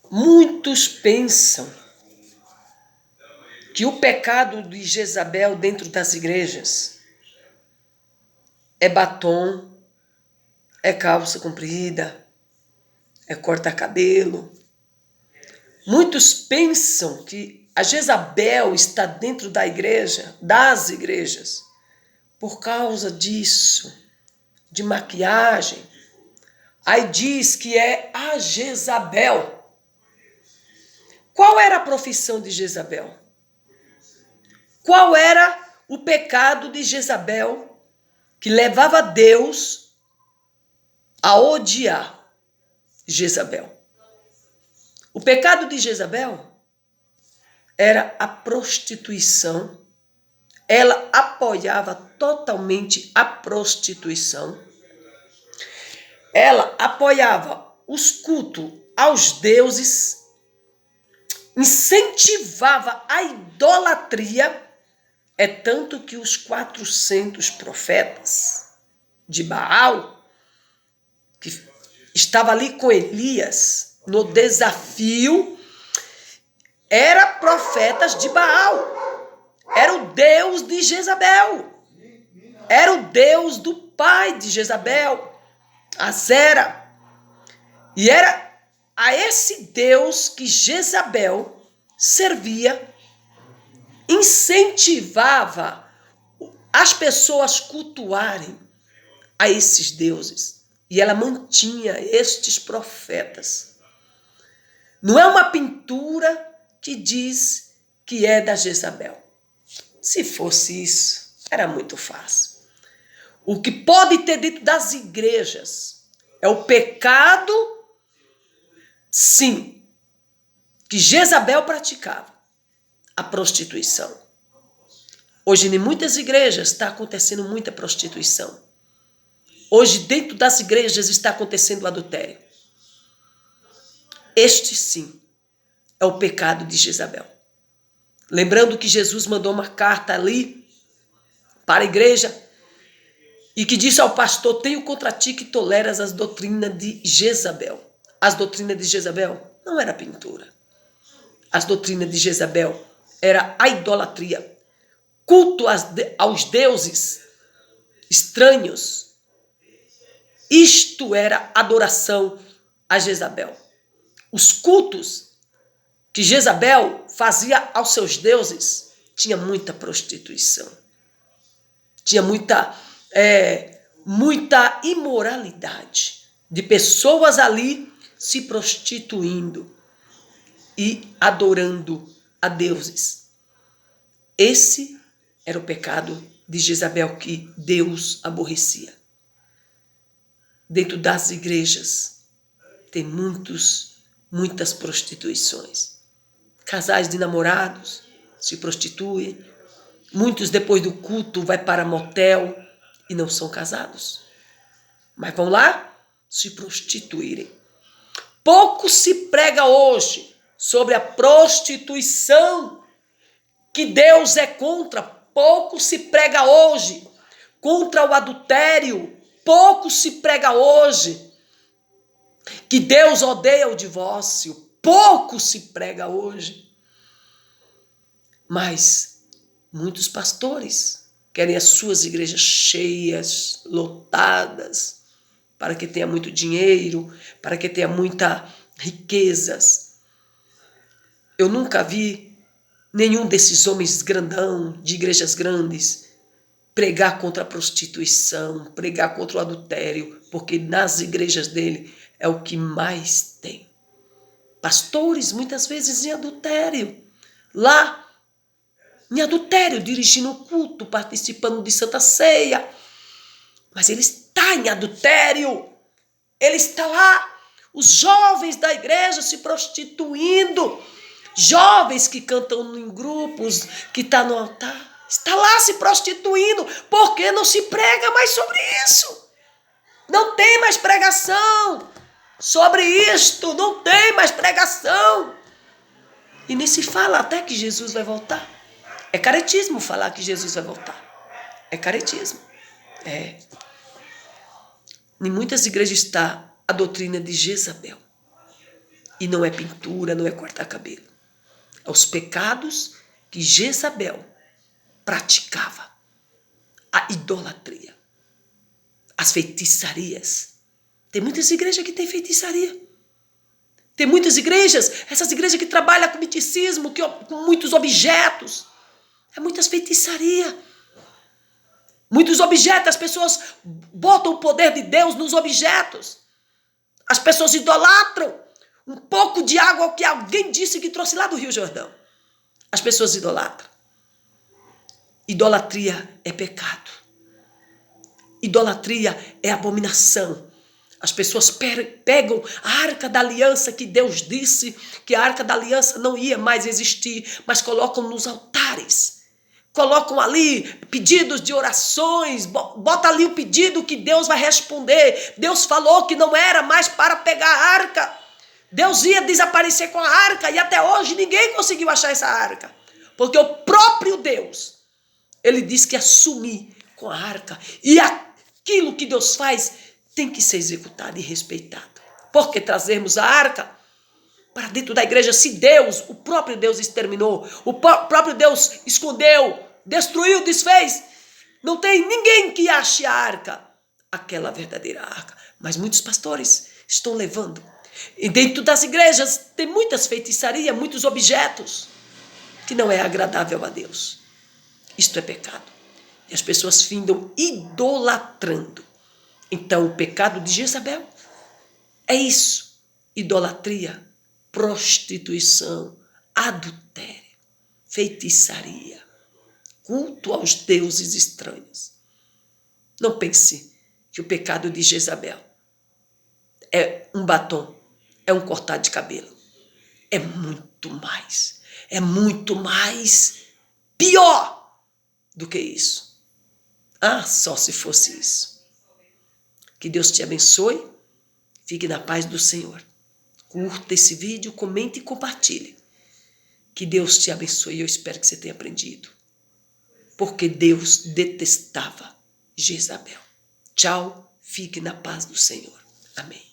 Muitos pensam que o pecado de Jezabel dentro das igrejas é batom, é calça comprida, é cortar cabelo. Muitos pensam que a Jezabel está dentro da igreja, das igrejas, por causa disso, de maquiagem. Aí diz que é a Jezabel. Qual era a profissão de Jezabel? Qual era o pecado de Jezabel que levava Deus a odiar Jezabel? O pecado de Jezabel era a prostituição. Ela apoiava totalmente a prostituição. Ela apoiava os cultos aos deuses, incentivava a idolatria. É tanto que os 400 profetas de Baal, que estava ali com Elias no desafio, eram profetas de Baal. Era o Deus de Jezabel. Era o Deus do pai de Jezabel, Azera. E era a esse Deus que Jezabel servia, incentivava as pessoas cultuarem a esses deuses. E ela mantinha estes profetas. Não é uma pintura que diz que é da Jezabel. Se fosse isso, era muito fácil. O que pode ter dito das igrejas é o pecado, sim, que Jezabel praticava, a prostituição. Hoje, em muitas igrejas, está acontecendo muita prostituição. Hoje, dentro das igrejas, está acontecendo o adultério. Este, sim, é o pecado de Jezabel. Lembrando que Jesus mandou uma carta ali para a igreja e que disse ao pastor: tenho contra ti que toleras as doutrinas de Jezabel. As doutrinas de Jezabel não era pintura. As doutrinas de Jezabel era a idolatria, culto aos deuses estranhos. Isto era adoração a Jezabel. Os cultos que Jezabel fazia aos seus deuses tinha muita prostituição. Tinha muita imoralidade de pessoas ali se prostituindo e adorando a deuses. Esse era o pecado de Jezabel que Deus aborrecia. Dentro das igrejas tem muitas prostituições. Casais de namorados se prostituem. Muitos depois do culto vai para motel e não são casados. Mas vão lá se prostituírem. Pouco se prega hoje sobre a prostituição, que Deus é contra. Pouco se prega hoje contra o adultério. Pouco se prega hoje que Deus odeia o divórcio. Pouco se prega hoje. Mas muitos pastores querem as suas igrejas cheias, lotadas, para que tenha muito dinheiro, para que tenha muita riquezas. Eu nunca vi nenhum desses homens grandão, de igrejas grandes, pregar contra a prostituição, pregar contra o adultério, porque nas igrejas dele é o que mais tem. Pastores, muitas vezes, em adultério. Lá, em adultério, dirigindo o culto, participando de Santa Ceia. Mas ele está em adultério. Ele está lá. Os jovens da igreja se prostituindo. Jovens que cantam em grupos, que estão no altar. Está lá se prostituindo, porque não se prega mais sobre isso. Não tem mais pregação sobre isto, não tem mais pregação. E nem se fala até que Jesus vai voltar. É caretismo falar que Jesus vai voltar. É caretismo. Em muitas igrejas está a doutrina de Jezabel. E não é pintura, não é cortar cabelo. É os pecados que Jezabel praticava. A idolatria. As feitiçarias. Tem muitas igrejas que têm feitiçaria. Tem muitas igrejas, essas igrejas que trabalham com misticismo, com muitos objetos. É muitas feitiçarias. Muitos objetos, as pessoas botam o poder de Deus nos objetos. As pessoas idolatram um pouco de água que alguém disse que trouxe lá do Rio Jordão. As pessoas idolatram. Idolatria é pecado. Idolatria é abominação. As pessoas pegam a arca da aliança que Deus disse que a arca da aliança não ia mais existir, mas colocam nos altares. Colocam ali pedidos de orações, bota ali o pedido que Deus vai responder. Deus falou que não era mais para pegar a arca. Deus ia desaparecer com a arca e até hoje ninguém conseguiu achar essa arca. Porque o próprio Deus, ele disse que ia sumir com a arca. E aquilo que Deus faz tem que ser executado e respeitado. Porque trazermos a arca para dentro da igreja, se Deus, o próprio Deus exterminou, o próprio Deus escondeu, destruiu, desfez, não tem ninguém que ache a arca, aquela verdadeira arca. Mas muitos pastores estão levando. E dentro das igrejas tem muitas feitiçarias, muitos objetos que não é agradável a Deus. Isto é pecado. E as pessoas findam idolatrando. Então o pecado de Jezabel é isso. Idolatria, prostituição, adultério, feitiçaria, culto aos deuses estranhos. Não pense que o pecado de Jezabel é um batom, é um cortar de cabelo. É muito mais pior do que isso. Ah, só se fosse isso. Que Deus te abençoe. Fique na paz do Senhor. Curta esse vídeo, comente e compartilhe. Que Deus te abençoe. Eu espero que você tenha aprendido. Porque Deus detestava Jezabel. Tchau. Fique na paz do Senhor. Amém.